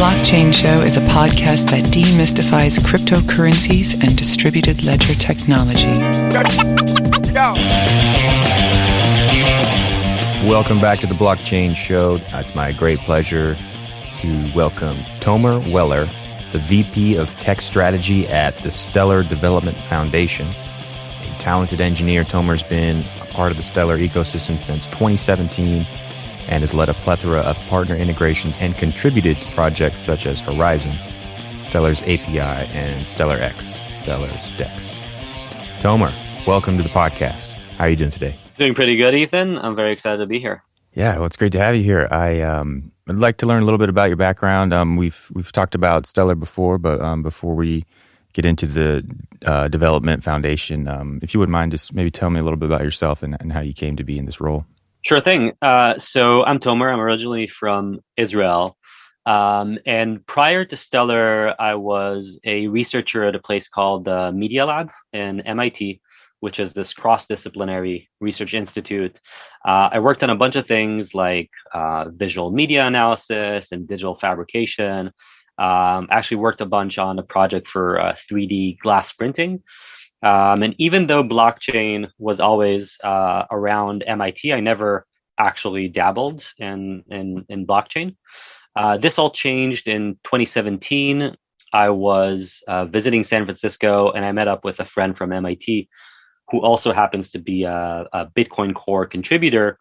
Blockchain Show is a podcast that demystifies cryptocurrencies and distributed ledger technology. Welcome back to the Blockchain Show. It's my great pleasure to welcome Tomer Weller, the VP of Tech Strategy at the Stellar Development Foundation. A talented engineer, Tomer's been a part of the Stellar ecosystem since 2017 and has led a plethora of partner integrations and contributed to projects such as Horizon, Stellar's API, and Stellar X, Stellar's DEX. Tomer, welcome to the podcast. How are you doing today? Doing pretty good, Ethan. I'm very excited to be here. Yeah, well, it's great to have you here. I'd like to learn a little bit about your background. We've talked about Stellar before, but before we get into the Development Foundation, if you wouldn't mind, just maybe tell me a little bit about yourself and how you came to be in this role. Sure thing. So I'm Tomer. I'm originally from Israel. And prior to Stellar, I was a researcher at a place called the Media Lab in MIT, which is this cross-disciplinary research institute. I worked on a bunch of things like visual media analysis and digital fabrication. Actually worked a bunch on a project for 3D glass printing. And even though blockchain was always around MIT, I never actually dabbled in blockchain. This all changed in 2017. I was visiting San Francisco, and I met up with a friend from MIT who also happens to be a Bitcoin Core contributor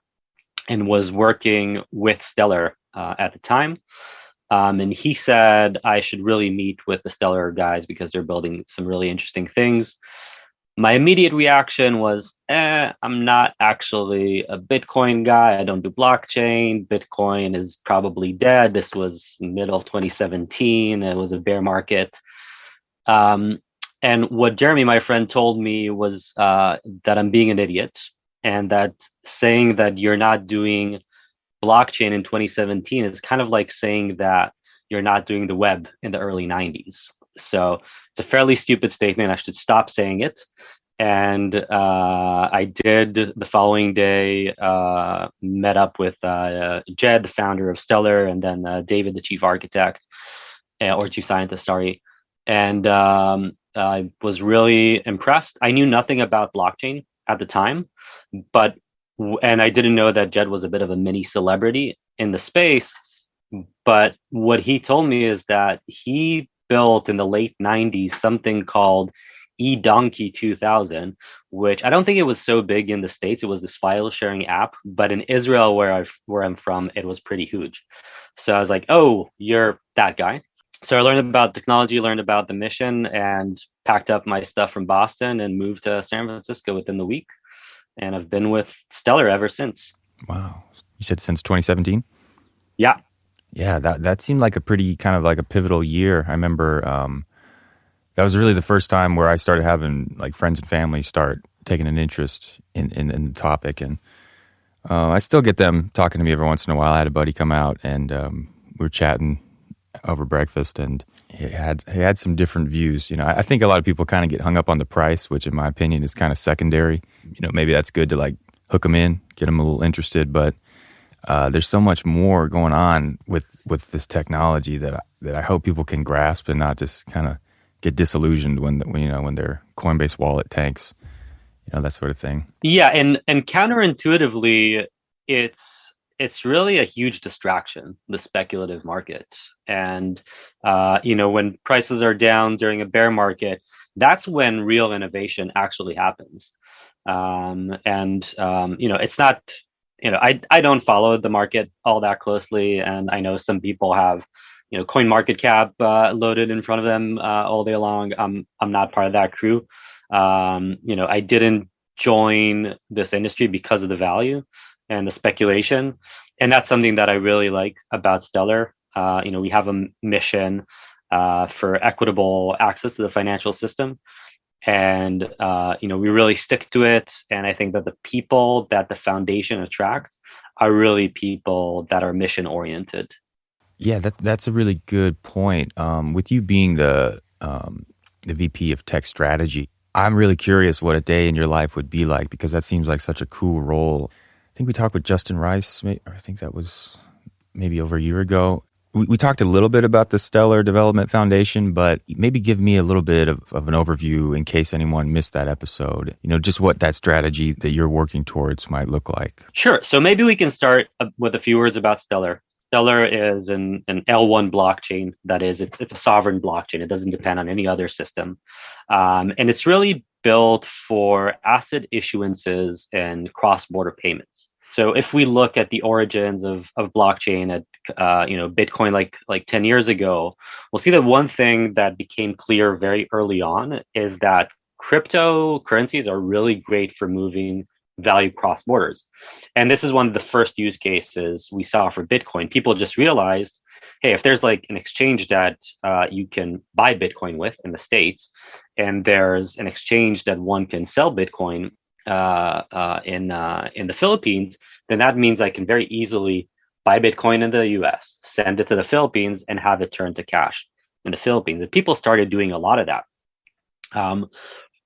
and was working with Stellar at the time. And he said I should really meet with the Stellar guys because they're building some really interesting things. My immediate reaction was, I'm not actually a Bitcoin guy. I don't do blockchain. Bitcoin is probably dead. This was middle of 2017. It was a bear market. And what Jeremy, my friend, told me was that I'm being an idiot, and that saying that you're not doing blockchain in 2017 is kind of like saying that you're not doing the web in the early 90s. So it's a fairly stupid statement. I should stop saying it. And I did the following day, met up with Jed, the founder of Stellar, and then David, the chief architect, or chief scientist, sorry. And I was really impressed. I knew nothing about blockchain at the time, and I didn't know that Jed was a bit of a mini celebrity in the space. But what he told me is that he built in the late 90s something called eDonkey 2000, which I don't think it was so big in the States. It was this file sharing app, but in Israel, where I'm from, it was pretty huge. So I was like, oh, you're that guy. So I learned about technology, learned about the mission, and packed up my stuff from Boston and moved to San Francisco within the week. And I've been with Stellar ever since. Wow. You said since 2017? Yeah. Yeah, that seemed like a pretty kind of like a pivotal year. I remember that was really the first time where I started having like friends and family start taking an interest in the topic. And I still get them talking to me every once in a while. I had a buddy come out and we were chatting over breakfast, and he had some different views. You know, I think a lot of people kind of get hung up on the price, which in my opinion is kind of secondary. You know, maybe that's good to like hook them in, get them a little interested, but there's so much more going on with this technology that I hope people can grasp and not just kind of get disillusioned when their Coinbase wallet tanks, that sort of thing. Yeah, and counterintuitively, it's really a huge distraction, the speculative market. And when prices are down during a bear market, that's when real innovation actually happens. It's not. I don't follow the market all that closely, and I know some people have, coin market cap loaded in front of them all day long. I'm not part of that crew. I didn't join this industry because of the value and the speculation, and that's something that I really like about Stellar. We have a mission for equitable access to the financial system. And, we really stick to it. And I think that the people that the foundation attracts are really people that are mission oriented. Yeah, that's a really good point. With you being the VP of Tech Strategy, I'm really curious what a day in your life would be like, because that seems like such a cool role. I think we talked with Justin Rice, I think that was maybe over a year ago. We talked a little bit about the Stellar Development Foundation, but maybe give me a little bit of an overview in case anyone missed that episode. Just what that strategy that you're working towards might look like. Sure. So maybe we can start with a few words about Stellar. Stellar is an L1 blockchain. That is, it's a sovereign blockchain. It doesn't depend on any other system. And it's really built for asset issuances and cross-border payments. So if we look at the origins of blockchain at Bitcoin like 10 years ago, we'll see that one thing that became clear very early on is that cryptocurrencies are really great for moving value cross borders. And this is one of the first use cases we saw for Bitcoin. People just realized, hey, if there's like an exchange that you can buy Bitcoin with in the States, and there's an exchange that one can sell Bitcoin in the Philippines, then that means I can very easily buy Bitcoin in the US, send it to the Philippines, and have it turned to cash in the Philippines. And people started doing a lot of that.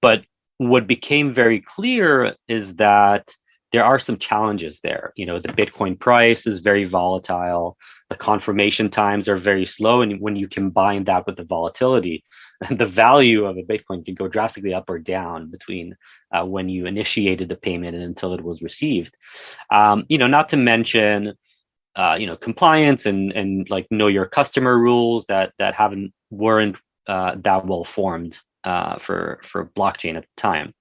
But what became very clear is that there are some challenges there. The Bitcoin price is very volatile. The confirmation times are very slow. And when you combine that with the volatility, the value of a Bitcoin can go drastically up or down between when you initiated the payment and until it was received. Not to mention, compliance and like know your customer rules that weren't that well formed for blockchain at the time.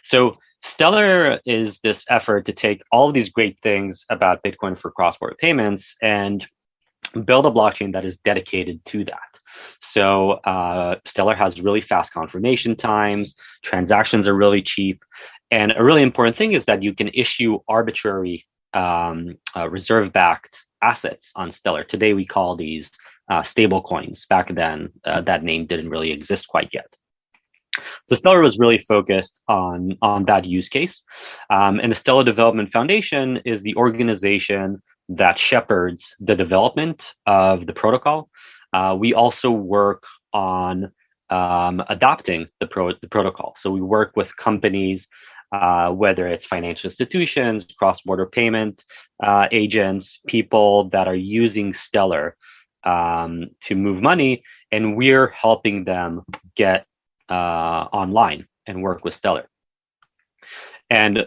So Stellar is this effort to take all of these great things about Bitcoin for cross-border payments and build a blockchain that is dedicated to that. So Stellar has really fast confirmation times, transactions are really cheap, and a really important thing is that you can issue arbitrary reserve-backed assets on Stellar. Today we call these stable coins. Back then, that name didn't really exist quite yet. So Stellar was really focused on that use case. And the Stellar Development Foundation is the organization that shepherds the development of the protocol. We also work on adopting the protocol. So we work with companies, whether it's financial institutions, cross-border payment agents, people that are using Stellar to move money, and we're helping them get online and work with Stellar. And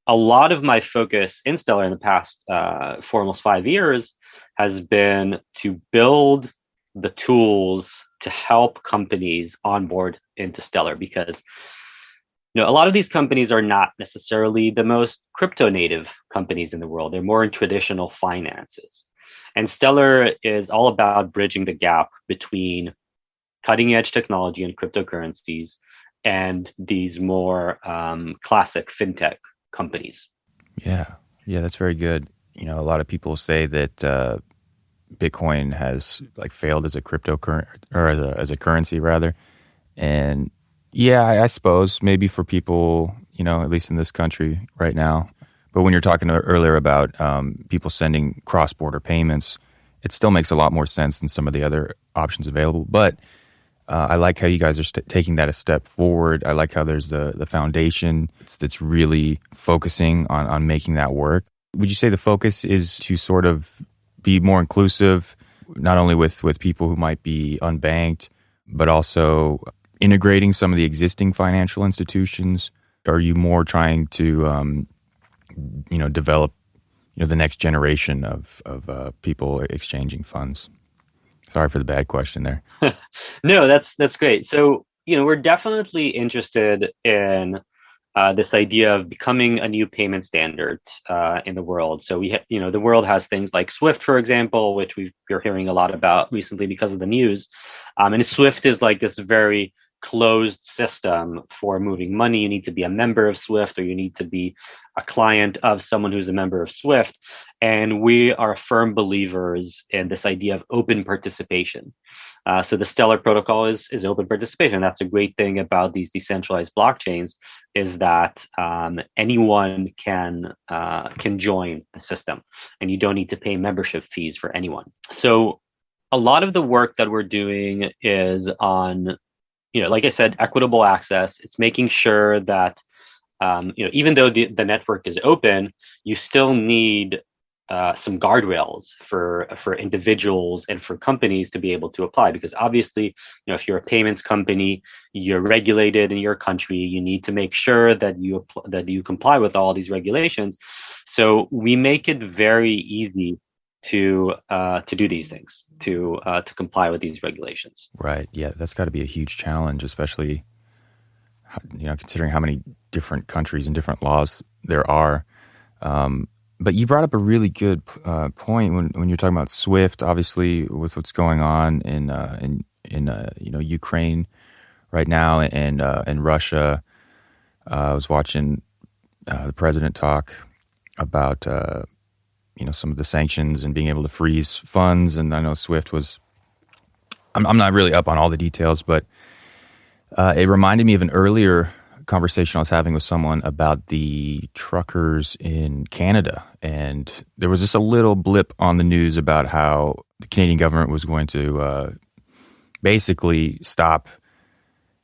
a lot of my focus in Stellar in the past for almost 5 years has been to build the tools to help companies onboard into Stellar, because a lot of these companies are not necessarily the most crypto native companies in the world. They're more in traditional finances. And Stellar is all about bridging the gap between cutting edge technology and cryptocurrencies and these more classic fintech companies. Yeah, that's very good. A lot of people say that Bitcoin has like failed as a cryptocurrency, or as a currency rather. And yeah, I suppose maybe for people, at least in this country right now. But when you're talking earlier about people sending cross-border payments, it still makes a lot more sense than some of the other options available. But I like how you guys are taking that a step forward. I like how there's the foundation that's really focusing on making that work. Would you say the focus is to sort of be more inclusive, not only with people who might be unbanked, but also integrating some of the existing financial institutions? Are you more trying to, develop, the next generation of people exchanging funds? Sorry for the bad question there. No, that's great. So, we're definitely interested in this idea of becoming a new payment standard in the world. So the world has things like Swift, for example, which we're hearing a lot about recently because of the news. And Swift is like this very closed system for moving money. You need to be a member of Swift, or you need to be a client of someone who's a member of Swift. And we are firm believers in this idea of open participation. So the Stellar protocol is open participation. That's a great thing about these decentralized blockchains, is that anyone can join the system, and you don't need to pay membership fees for anyone. So a lot of the work that we're doing is on, like I said, equitable access. It's making sure that even though the network is open, you still need some guardrails for individuals and for companies to be able to apply, because obviously, if you're a payments company, you're regulated in your country, you need to make sure that you comply with all these regulations. So we make it very easy to do these things, to comply with these regulations. Right. Yeah, that's got to be a huge challenge, especially considering how many different countries and different laws there are. But you brought up a really good point when you're talking about SWIFT. Obviously, with what's going on in Ukraine right now and Russia. I was watching the president talk about some of the sanctions and being able to freeze funds, and I know SWIFT was. I'm not really up on all the details, but it reminded me of an earlier conversation I was having with someone about the truckers in Canada, and there was just a little blip on the news about how the Canadian government was going to basically stop,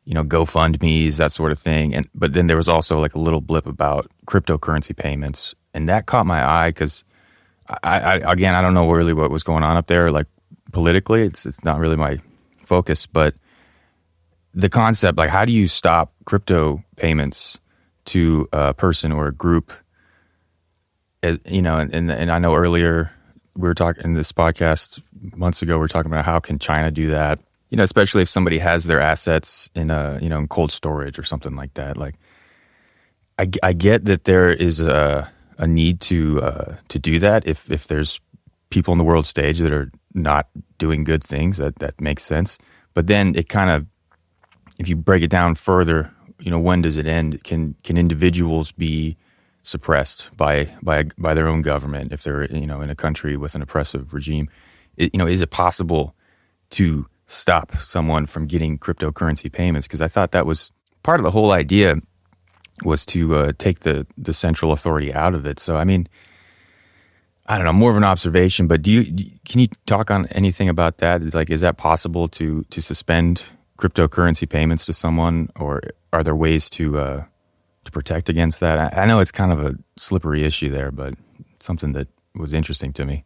GoFundMe's, that sort of thing. But then there was also like a little blip about cryptocurrency payments, and that caught my eye because I don't know really what was going on up there, like politically. It's not really my focus, but the concept, like, how do you stop crypto payments to a person or a group? As and I know earlier we were talking in this podcast months ago, we were talking about how can China do that? Especially if somebody has their assets in in cold storage or something like that. Like, I get that there is a need to do that if there's people in the world stage that are not doing good things, that makes sense. But then it kind of, if you break it down further, when does it end? Can individuals be suppressed by their own government if they're in a country with an oppressive regime? Is it possible to stop someone from getting cryptocurrency payments? Because I thought that was part of the whole idea, was to take the central authority out of it. So I mean, I don't know, more of an observation. But can you talk on anything about that? Is that possible to suspend cryptocurrency payments to someone, or are there ways to protect against that? I know it's kind of a slippery issue there, but something that was interesting to me.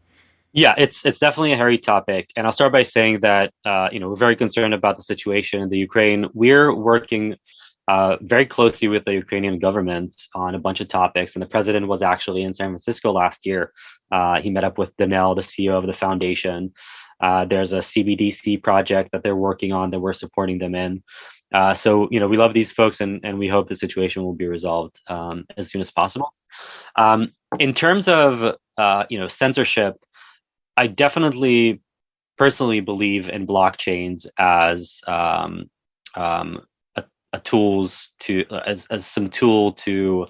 Yeah, it's definitely a hairy topic, and I'll start by saying that we're very concerned about the situation in the Ukraine. We're working very closely with the Ukrainian government on a bunch of topics, and the president was actually in San Francisco last year. He met up with Danelle, the CEO of the foundation. There's a CBDC project that they're working on that we're supporting them in. So we love these folks, and we hope the situation will be resolved as soon as possible. In terms of censorship, I definitely personally believe in blockchains as some tool to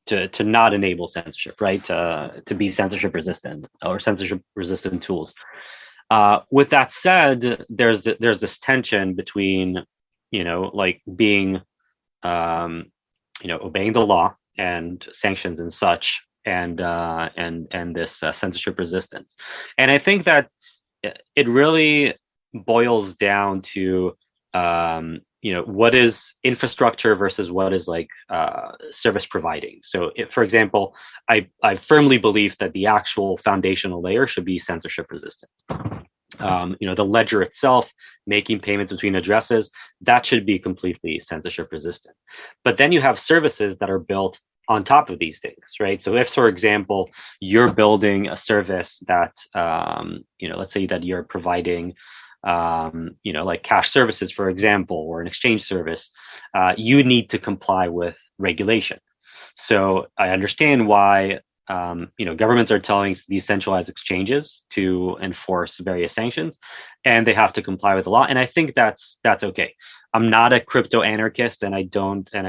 to not enable censorship, right? To be censorship resistant, or censorship resistant tools. With that said, there's this tension between being obeying the law and sanctions and such, and this censorship resistance. And I think that it really boils down to what is infrastructure versus what is service providing. So for example, I firmly believe that the actual foundational layer should be censorship resistant. The ledger itself, making payments between addresses, that should be completely censorship resistant. But then you have services that are built on top of these things, right? So if, for example, you're building a service that, let's say that you're providing, like cash services, for example, or an exchange service, you need to comply with regulation. So I understand why governments are telling these centralized exchanges to enforce various sanctions, and they have to comply with the law. And I think that's okay. I'm not a crypto anarchist, and I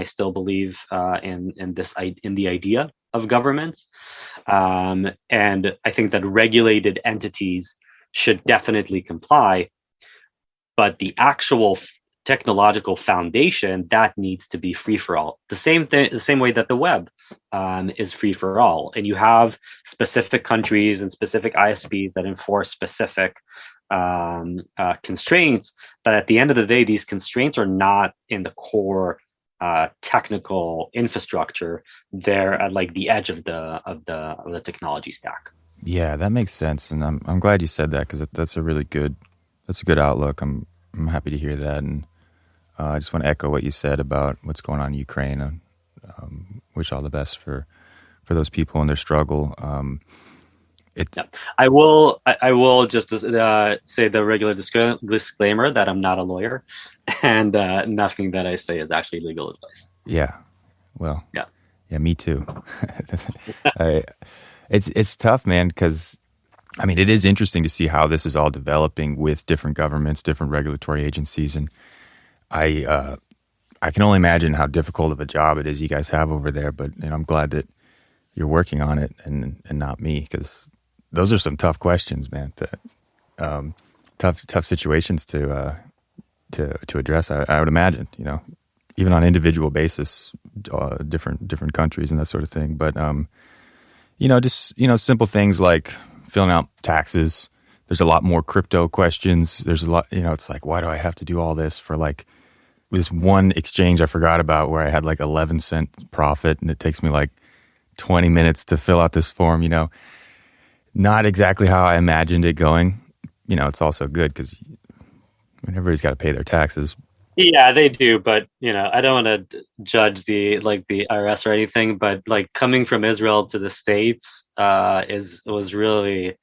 still believe in the idea of governments. And I think that regulated entities should definitely comply, but the actual technological foundation, that needs to be free for all. The same way that the web is free for all, and you have specific countries and specific ISPs that enforce specific constraints. But at the end of the day, these constraints are not in the core technical infrastructure there at like the edge of the technology stack. Yeah, that makes sense, and I'm glad you said that because that's a good outlook. I'm happy to hear that, and I just want to echo what you said about what's going on in Ukraine. And wish all the best for those people in their struggle. Yep. I will just say the regular disclaimer that I'm not a lawyer, and nothing that I say is actually legal advice. Yeah, well, yeah, me too. It's tough, man, because I mean, it is interesting to see how this is all developing with different governments, different regulatory agencies, and I can only imagine how difficult of a job it is you guys have over there. But I'm glad that you're working on it and not me, because those are some tough questions, man. Tough situations to address. I would imagine, even on individual basis, different countries and that sort of thing. But just simple things like filling out taxes. There's a lot more crypto questions. There's a lot. It's like, why do I have to do all this for like this one exchange I forgot about where I had like 11-cent profit and it takes me like 20 minutes to fill out this form? Not exactly how I imagined it going. It's also good because everybody's got to pay their taxes. Yeah, they do, but I don't want to judge the IRS or anything, but like coming from Israel to the States was really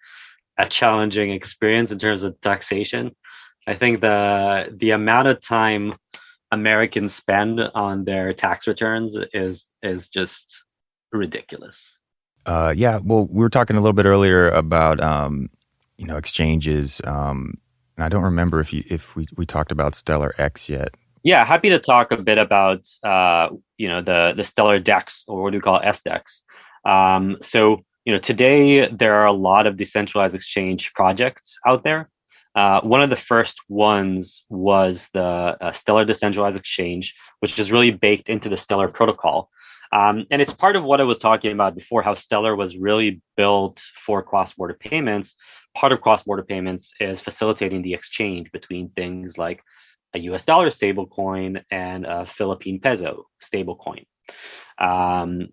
a challenging experience in terms of taxation. I think the amount of time Americans spend on their tax returns is just ridiculous. Yeah, well, we were talking a little bit earlier about exchanges, and I don't remember if we talked about Stellar X yet. Yeah, happy to talk a bit about the Stellar DEX, or what do we call SDEX. So today there are a lot of decentralized exchange projects out there. One of the first ones was the Stellar Decentralized Exchange, which is really baked into the Stellar protocol. And it's part of what I was talking about before, how Stellar was really built for cross-border payments. Part of cross-border payments is facilitating the exchange between things like a US dollar stablecoin and a Philippine peso stablecoin.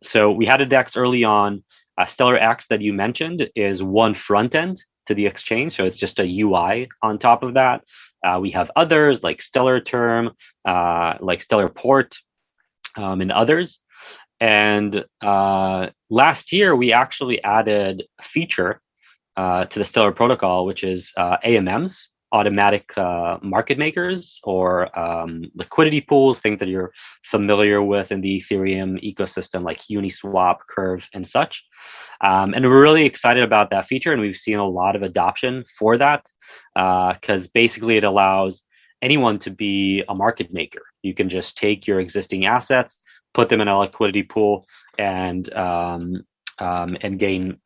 So we had a DEX early on. Stellar X that you mentioned is one front end to the exchange. So it's just a UI on top of that. We have others like Stellar Term, like Stellar Port, and others. And last year, we actually added a feature to the Stellar protocol, which is AMMs, automatic market makers, or liquidity pools, things that you're familiar with in the Ethereum ecosystem, like Uniswap, Curve, and such. And we're really excited about that feature, and we've seen a lot of adoption for that because basically it allows anyone to be a market maker. You can just take your existing assets, put them in a liquidity pool, and gain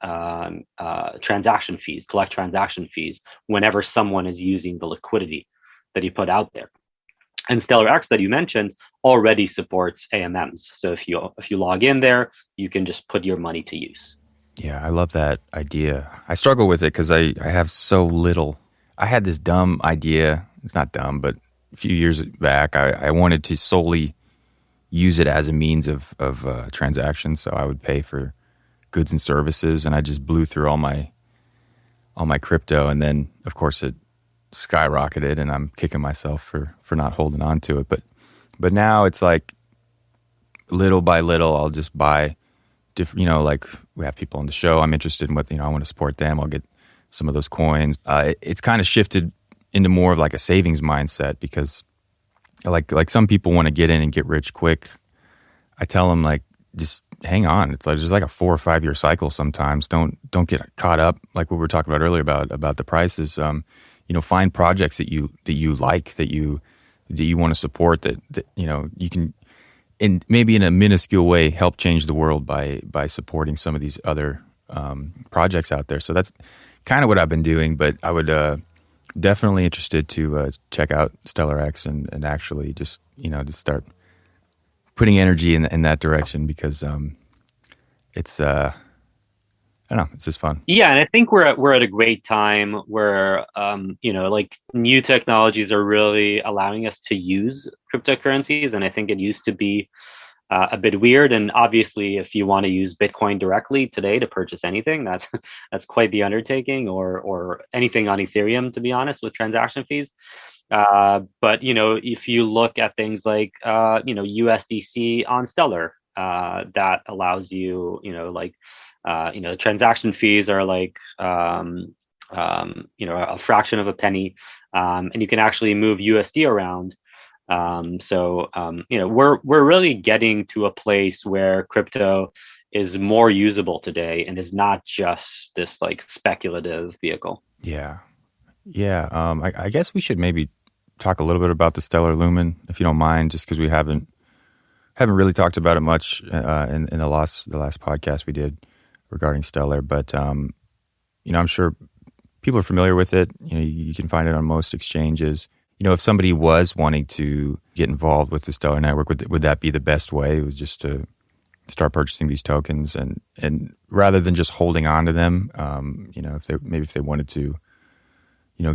transaction fees, collect transaction fees whenever someone is using the liquidity that you put out there. And Stellar X that you mentioned already supports AMMs. So if you log in there, you can just put your money to use. Yeah, I love that idea. I struggle with it because I have so little. I had this dumb idea. It's not dumb, but a few years back, I wanted to solely use it as a means of transactions. So I would pay for goods and services, and I just blew through all my crypto, and then of course it skyrocketed, and I'm kicking myself for not holding on to it. But now it's like little by little, I'll just buy different. Like we have people on the show, I'm interested in what I want to support them. I'll get some of those coins. It's kind of shifted into more of like a savings mindset because like some people want to get in and get rich quick. I tell them like, just hang on. It's like just like a 4 or 5 year cycle sometimes. Don't get caught up like what we were talking about earlier about the prices. Find projects that you like, that you want to support, that you can maybe in a minuscule way help change the world by supporting some of these other projects out there. So that's kind of what I've been doing, but I would definitely interested to check out Stellar X and actually just to start putting energy in that direction because it's I I don't know. It's just fun. Yeah, and I think we're at a great time where like new technologies are really allowing us to use cryptocurrencies, and I think it used to be a bit weird. And obviously, if you want to use Bitcoin directly today to purchase anything, that's that's quite the undertaking, or anything on Ethereum, to be honest, with transaction fees. But if you look at things like USDC on Stellar, that allows you, transaction fees are like a fraction of a penny, and you can actually move USD around. We're really getting to a place where crypto is more usable today and is not just this like speculative vehicle. Yeah. Yeah. I guess we should maybe talk a little bit about the Stellar Lumen, if you don't mind, just because we haven't really talked about it much in the last podcast we did regarding Stellar. But I'm sure people are familiar with it. You can find it on most exchanges. If somebody was wanting to get involved with the Stellar network, would that be the best way? It was just to start purchasing these tokens, and rather than just holding on to them, if they wanted to,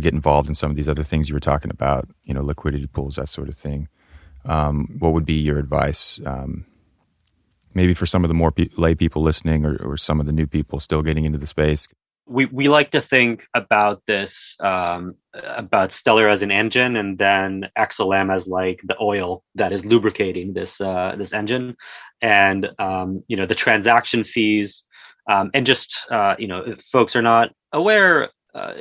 get involved in some of these other things you were talking about, liquidity pools, that sort of thing. What would be your advice? Maybe for some of the more lay people listening, or some of the new people still getting into the space. We like to think about this, about Stellar as an engine, and then XLM as like the oil that is lubricating this engine, and the transaction fees, and just if folks are not aware,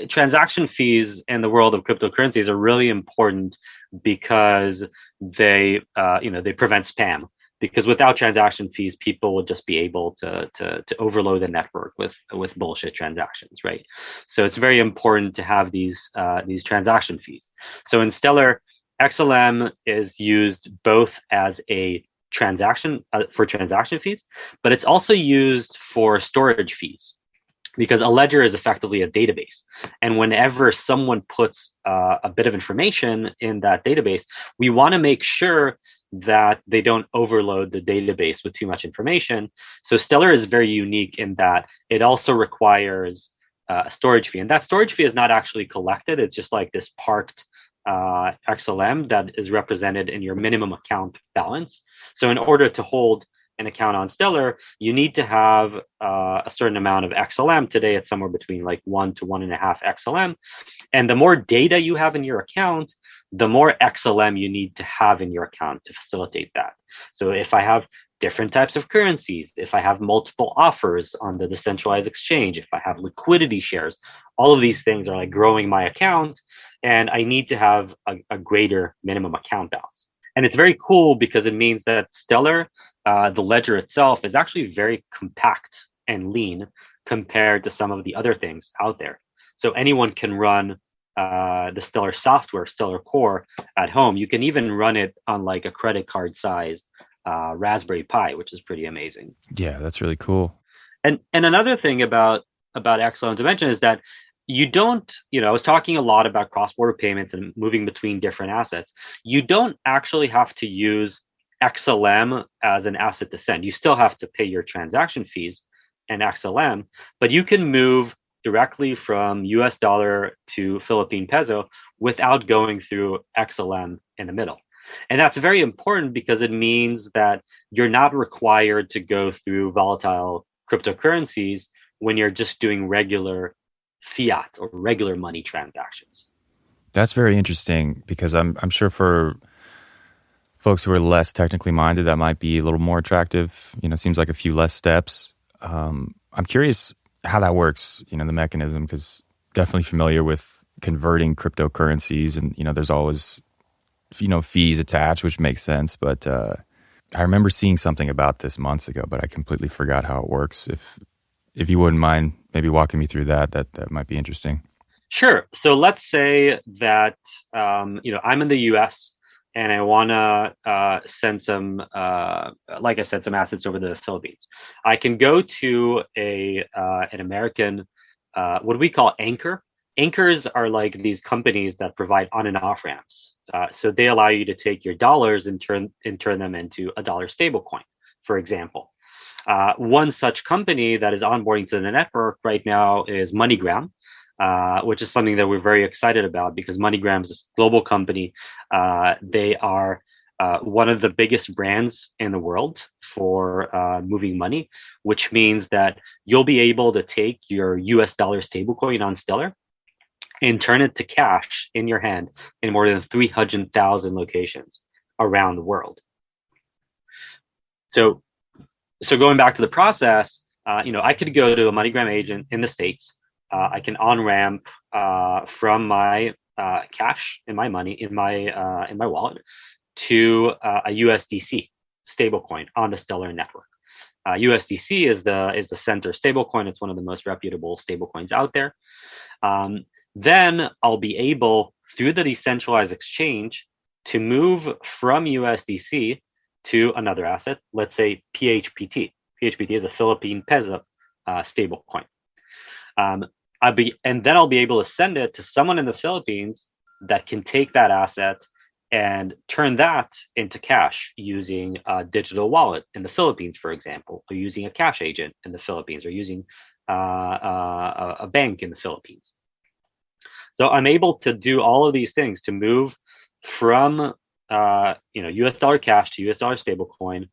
transaction fees in the world of cryptocurrencies are really important because they prevent spam. Because without transaction fees, people would just be able to overload the network with bullshit transactions, right? So it's very important to have these transaction fees. So in Stellar, XLM is used both as a transaction for transaction fees, but it's also used for storage fees, because a ledger is effectively a database. And whenever someone puts a bit of information in that database, we want to make sure that they don't overload the database with too much information. So Stellar is very unique in that it also requires a storage fee. And that storage fee is not actually collected. It's just like this parked XLM that is represented in your minimum account balance. So in order to hold an account on Stellar, you need to have a certain amount of XLM. Today, it's somewhere between like 1 to 1.5 XLM. And the more data you have in your account, the more XLM you need to have in your account to facilitate that. So if I have different types of currencies, if I have multiple offers on the decentralized exchange, if I have liquidity shares, all of these things are like growing my account, and I need to have a greater minimum account balance. And it's very cool because it means that Stellar, the ledger itself, is actually very compact and lean compared to some of the other things out there. So anyone can run the Stellar software, Stellar Core, at home. You can even run it on like a credit card sized Raspberry Pi, which is pretty amazing. Yeah, that's really cool. And another thing about XLM to mention is that you don't, I was talking a lot about cross-border payments and moving between different assets. You don't actually have to use XLM as an asset to send. You still have to pay your transaction fees and XLM, but you can move directly from US dollar to Philippine peso without going through XLM in the middle. And that's very important because it means that you're not required to go through volatile cryptocurrencies when you're just doing regular fiat or regular money transactions. That's very interesting, because I'm sure for folks who are less technically minded, that might be a little more attractive. Seems like a few less steps. I'm curious how that works, the mechanism, because definitely familiar with converting cryptocurrencies, and there's always fees attached, which makes sense. But I remember seeing something about this months ago, but I completely forgot how it works. If you wouldn't mind maybe walking me through that might be interesting. Sure. So let's say that I'm in the US and I want to send some, like I said, some assets over to the Philippines. I can go to an American, what we call anchor. Anchors are like these companies that provide on and off ramps. So they allow you to take your dollars and turn them into a dollar stablecoin, for example. One such company that is onboarding to the network right now is MoneyGram, which is something that we're very excited about because MoneyGram is a global company. They are one of the biggest brands in the world for moving money, which means that you'll be able to take your US dollar stablecoin on Stellar and turn it to cash in your hand in more than 300,000 locations around the world. So going back to the process, I could go to a MoneyGram agent in the States. I can on-ramp from my cash in my money in my wallet to a USDC stablecoin on the Stellar network. USDC is the center stablecoin. It's one of the most reputable stablecoins out there. Then I'll be able, through the decentralized exchange, to move from USDC to another asset, let's say PHPT. PHPT is a Philippine peso stablecoin. And then I'll be able to send it to someone in the Philippines that can take that asset and turn that into cash using a digital wallet in the Philippines, for example, or using a cash agent in the Philippines, or using a bank in the Philippines. So I'm able to do all of these things to move from US dollar cash to US dollar stablecoin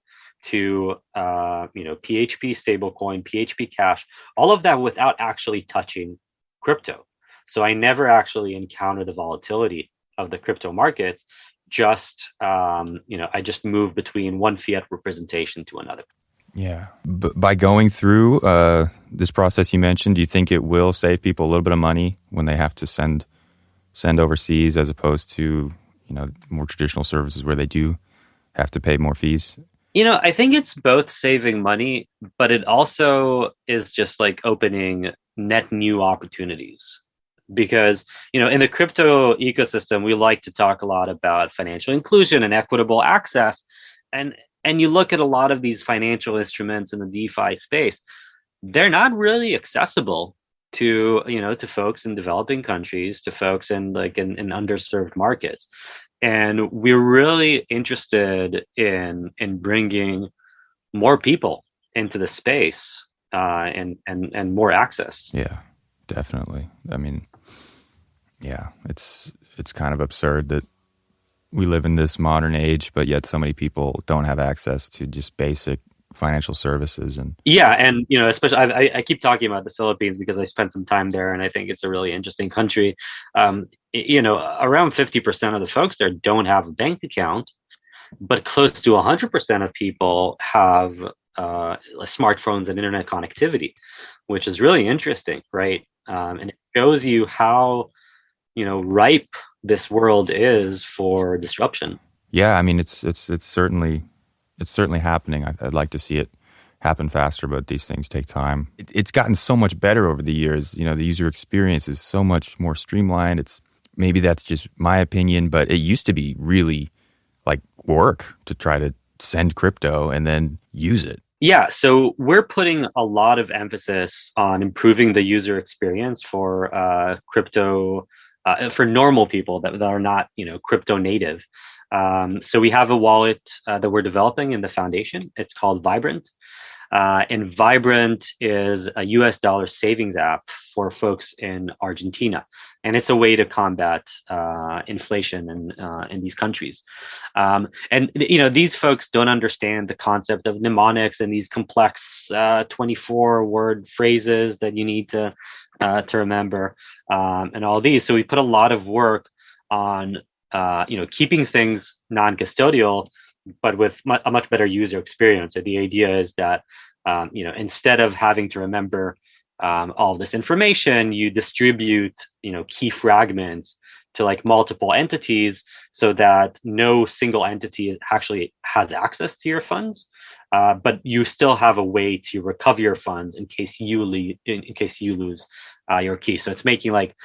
to PHP stablecoin, PHP cash, all of that without actually touching crypto. So I never actually encounter the volatility of the crypto markets. I just move between one fiat representation to another. Yeah. But by going through this process you mentioned, do you think it will save people a little bit of money when they have to send overseas, as opposed to more traditional services where they do have to pay more fees? I think it's both saving money, but it also is just like opening net new opportunities. Because, in the crypto ecosystem, we like to talk a lot about financial inclusion and equitable access. And you look at a lot of these financial instruments in the DeFi space, they're not really accessible to folks in developing countries, to folks in underserved markets. And we're really interested in bringing more people into the space and more access. Yeah, definitely. I mean, yeah, it's kind of absurd that we live in this modern age, but yet so many people don't have access to just basic financial services. And especially I keep talking about the Philippines because I spent some time there, and I think it's a really interesting country. Around 50% of the folks there don't have a bank account, but close to 100% of people have smartphones and internet connectivity, which is really interesting, right? And it shows you how ripe this world is for disruption. Yeah, I mean, it's certainly happening. I'd like to see it happen faster, but these things take time. It's gotten so much better over the years. The user experience is so much more streamlined. Maybe that's just my opinion, but it used to be really like work to try to send crypto and then use it. Yeah, so we're putting a lot of emphasis on improving the user experience for crypto, for normal people that are not, crypto native. So we have a wallet that we're developing in the foundation. It's called Vibrant. And Vibrant is a US dollar savings app for folks in Argentina. And it's a way to combat inflation in these countries. These folks don't understand the concept of mnemonics and these complex 24-word phrases that you need to remember, and all these. So we put a lot of work on keeping things non-custodial, but with a much better user experience. So the idea is that instead of having to remember all this information, you distribute key fragments to like multiple entities, so that no single entity actually has access to your funds, but you still have a way to recover your funds in case you lose your key. So it's making like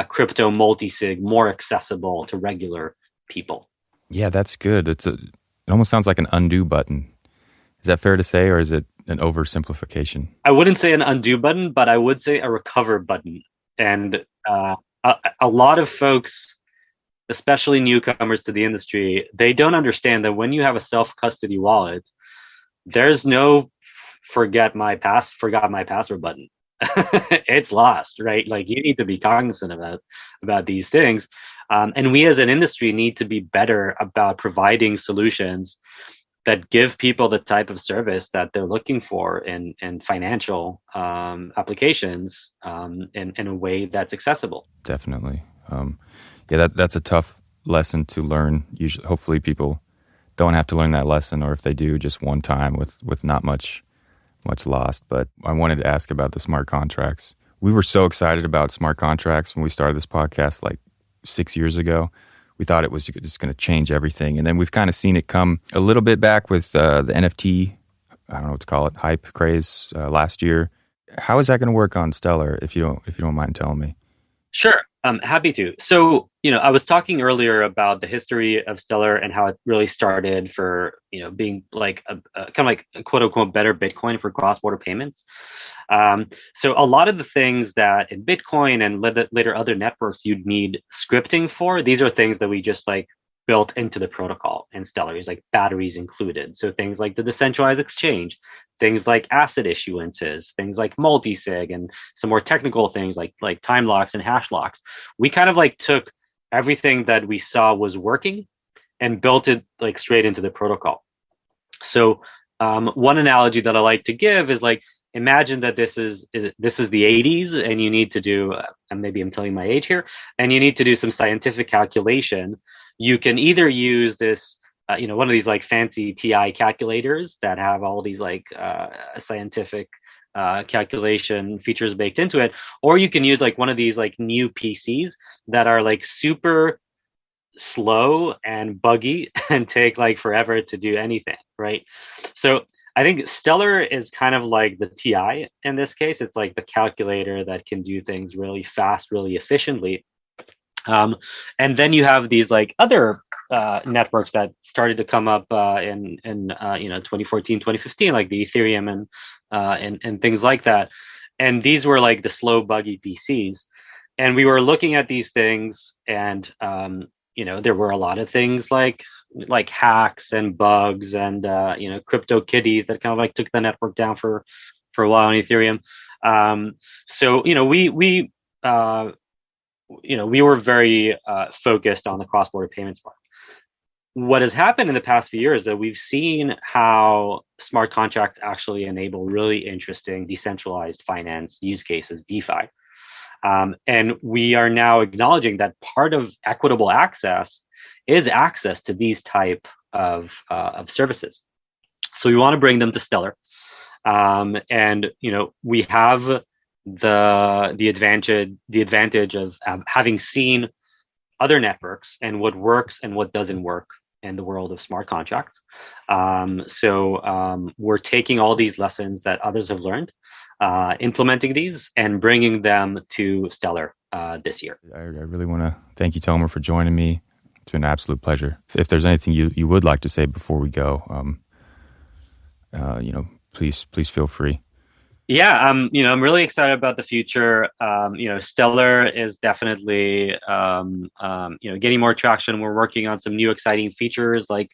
crypto multi-sig more accessible to regular people. Yeah, that's good. It almost sounds like an undo button. Is that fair to say, or is it an oversimplification? I wouldn't say an undo button, but I would say a recover button. And a lot of folks, especially newcomers to the industry, they don't understand that when you have a self-custody wallet, there's no forgot my password button. It's lost, right? Like you need to be cognizant about these things, and we as an industry need to be better about providing solutions that give people the type of service that they're looking for in financial applications in a way that's accessible. Definitely. Yeah, that's a tough lesson to learn. Usually, hopefully, people don't have to learn that lesson, or if they do, just one time with not much lost. But I wanted to ask about the smart contracts. We were so excited about smart contracts when we started this podcast like 6 years ago. We thought it was just going to change everything. And then we've kind of seen it come a little bit back with the NFT, I don't know what to call it, hype craze last year. How is that going to work on Stellar, if you don't mind telling me? Sure, I'm happy to. So, I was talking earlier about the history of Stellar and how it really started for, being like a kind of like a quote unquote better Bitcoin for cross-border payments. So a lot of the things that in Bitcoin and later other networks you'd need scripting for, these are things that we just like built into the protocol in Stellar, is like batteries included. So things like the decentralized exchange, things like asset issuances, things like multi-sig, and some more technical things like time locks and hash locks. We kind of like took everything that we saw was working and built it like straight into the protocol. So one analogy that I like to give is like, imagine that this is the 80s and you need to do, and maybe I'm telling my age here, and you need to do some scientific calculation. You can either use this, one of these like fancy TI calculators that have all these like scientific calculation features baked into it, or you can use like one of these like new PCs that are like super slow and buggy and take like forever to do anything, right? So I think Stellar is kind of like the TI in this case. It's like the calculator that can do things really fast, really efficiently. And then you have these like other networks that started to come up in 2014, 2015, like the Ethereum and things like that. And these were like the slow, buggy PCs. And we were looking at these things, and there were a lot of things like hacks and bugs and crypto kitties that kind of like took the network down for a while on Ethereum. So we were very focused on the cross-border payments part. What has happened in the past few years is that we've seen how smart contracts actually enable really interesting decentralized finance use cases, DeFi. And we are now acknowledging that part of equitable access is access to these type of services. So we want to bring them to Stellar. And we have the advantage of having seen other networks and what works and what doesn't work in the world of smart contracts. So we're taking all these lessons that others have learned, implementing these and bringing them to Stellar this year. I really want to thank you, Tomer, for joining me. It's been an absolute pleasure. If there's anything you would like to say before we go, please feel free. Yeah, I'm really excited about the future. Stellar is definitely, getting more traction. We're working on some new exciting features like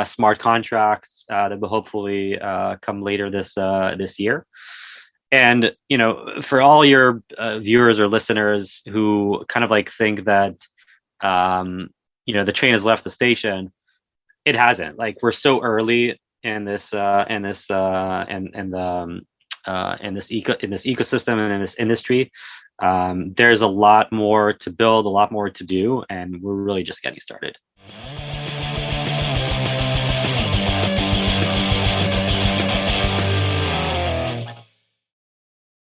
smart contracts that will hopefully come later this year. And, for all your viewers or listeners who kind of like think that, the train has left the station, it hasn't. Like, we're so early in this ecosystem and in this industry. There's a lot more to build, a lot more to do, and we're really just getting started.